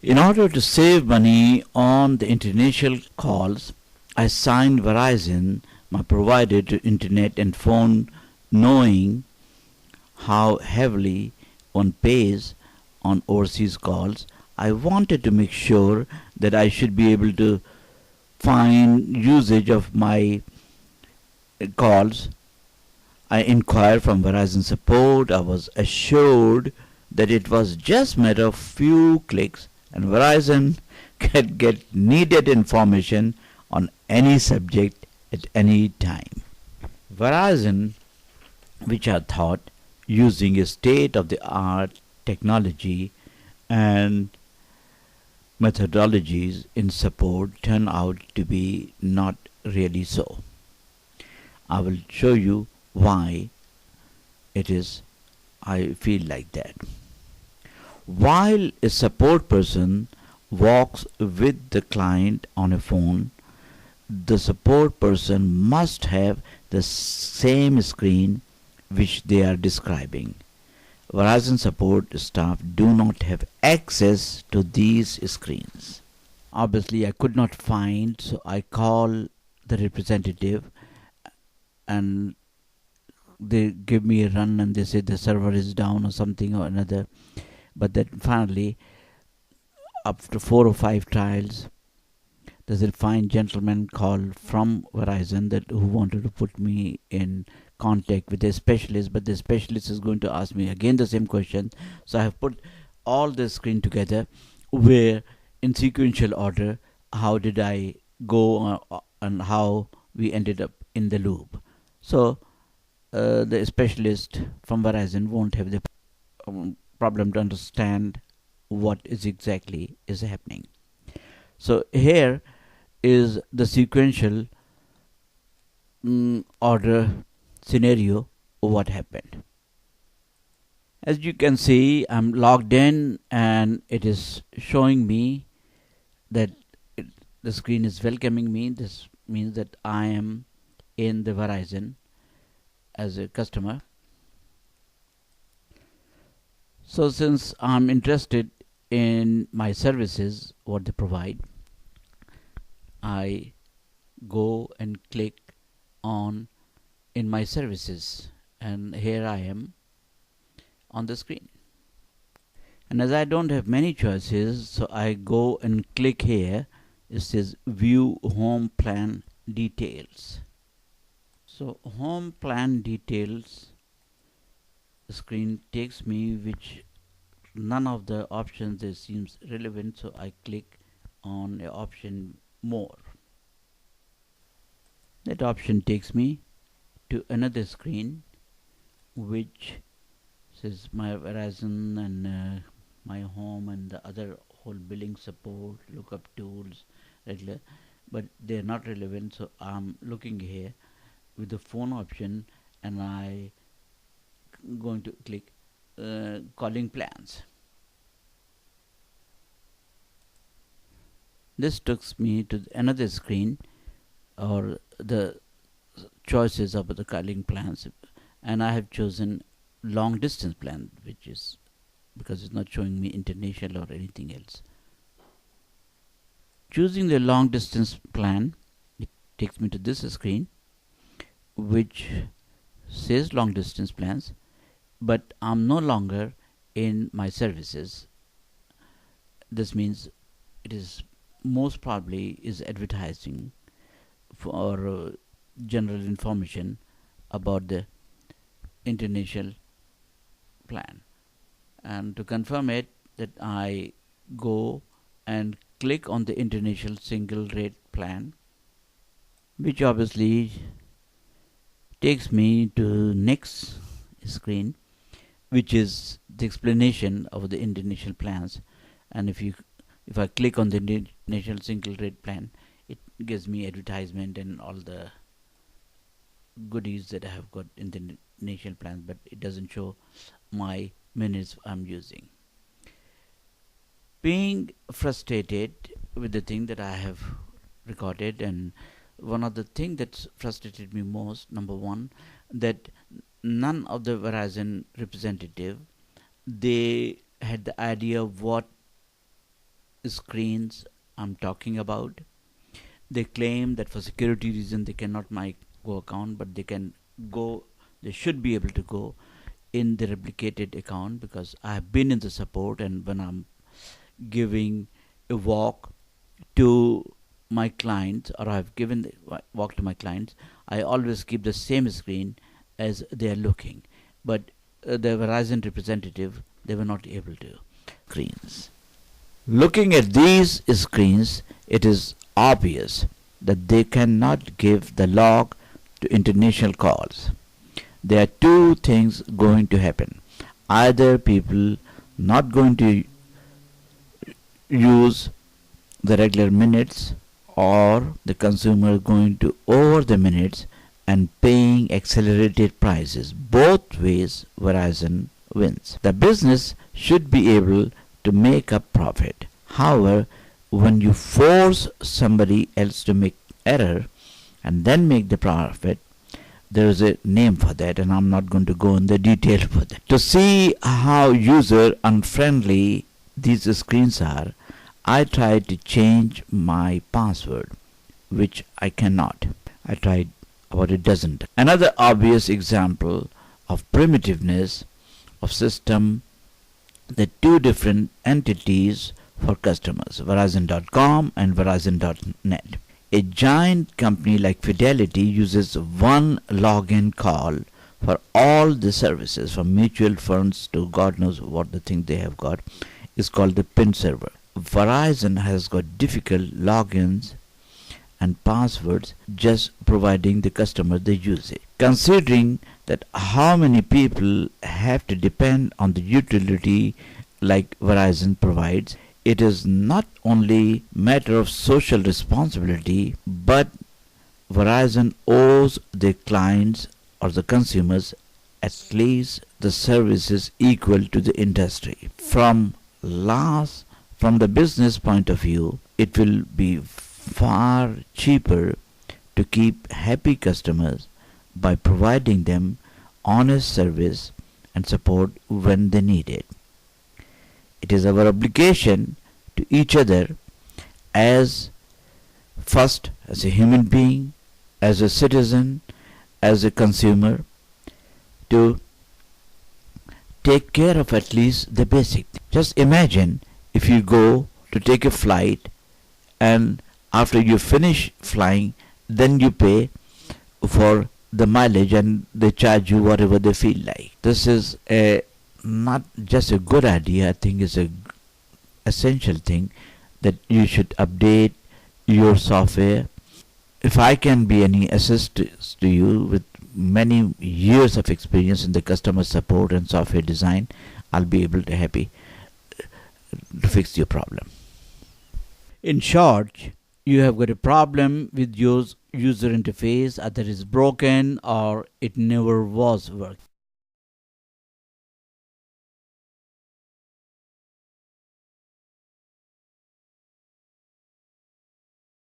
In order to save money on the international calls, I signed Verizon, my provider, to internet and phone, knowing how heavily one pays on overseas calls. I wanted to make sure that I should be able to find usage of my calls. I inquired from Verizon support. I was assured that it was just matter of few clicks and Verizon could get needed information on any subject at any time. Verizon, which I thought using a state of the art technology and methodologies in support, turned out to be not really so. I will show you why it is I feel like that. While a support person walks with the client on a phone, the support person must have the same screen which they are describing. Verizon support staff do not have access to these screens. Obviously, I could not find, so I call the representative and they give me a run and they say the server is down or something or another. But then finally, after 4 or 5 trials, there's a fine gentleman called from Verizon that who wanted to put me in contact with a specialist, but the specialist is going to ask me again the same question. So I have put all the screen together, where in sequential order, how did I go and how we ended up in the loop. So the specialist from Verizon won't have the problem to understand what is exactly is happening. So here is the sequential order scenario of what happened. As you can see, I'm logged in and it is showing me that the screen is welcoming me. This means that I am in the Verizon as a customer. So since I'm interested in my services, what they provide, I go and click on in my services, and here I am on the screen. And as I don't have many choices, so I go and click here. It says view home plan details. So home plan details screen takes me, which none of the options there seems relevant, so I click on a option more. That option takes me to another screen which says my Verizon and my home and the other whole billing support, lookup tools, regular, but they're not relevant, so I'm looking here with the phone option and I going to click calling plans. This takes me to another screen or the choices of the calling plans, and I have chosen long distance plan, which is because it's not showing me international or anything else. Choosing the long distance plan, it takes me to this screen which says long distance plans, but I'm no longer in my services. This means it is most probably is advertising for general information about the international plan. And to confirm it, that I go and click on the international single rate plan, which obviously takes me to next screen, which is the explanation of the international plans. And if I click on the international single rate plan, it gives me advertisement and all the goodies that I have got in the international plan, but it doesn't show my minutes I'm using. Being frustrated with the thing that I have recorded, and one of the things that frustrated me most, number one, that none of the Verizon representative, they had the idea of what screens I'm talking about. They claim that for security reason they cannot my go account, but go they should be able to go in the replicated account, because I have been in the support, and when I'm giving a walk to my clients, or I've given the walk to my clients, I always keep the same screen as they are looking. But the Verizon representative, they were not able to screens. Looking at these screens, it is obvious that they cannot give the log to international calls. There are two things going to happen. Either people not going to use the regular minutes, or the consumer going to over the minutes and paying accelerated prices. Both ways Verizon wins. The business should be able to make a profit. However, when you force somebody else to make error and then make the profit, there is a name for that, and I'm not going to go in the detail for that. To see how user unfriendly these screens are, I tried to change my password, which I cannot. I tried about a dozen. Another obvious example of primitiveness of system, the two different entities for customers, Verizon.com and Verizon.net. A giant company like Fidelity uses one login call for all the services, from mutual funds to God knows what the thing they have got. Is called the PIN server. Verizon has got difficult logins and passwords, just providing the customer the usage. Considering that how many people have to depend on the utility like Verizon provides, it is not only matter of social responsibility, but Verizon owes their clients or the consumers at least the services equal to the industry. From the business point of view, it will be far cheaper to keep happy customers by providing them honest service and support when they need it. It is our obligation to each other, as first as a human being, as a citizen, as a consumer, to take care of at least the basic. Just imagine if you go to take a flight, and after you finish flying, then you pay for the mileage and they charge you whatever they feel like. This is a not just a good idea, I think it's a essential thing that you should update your software. If I can be any assistance to you with many years of experience in the customer support and software design, I'll be able to happy to fix your problem. In short, you have got a problem with your user interface, either it's broken or it never was working.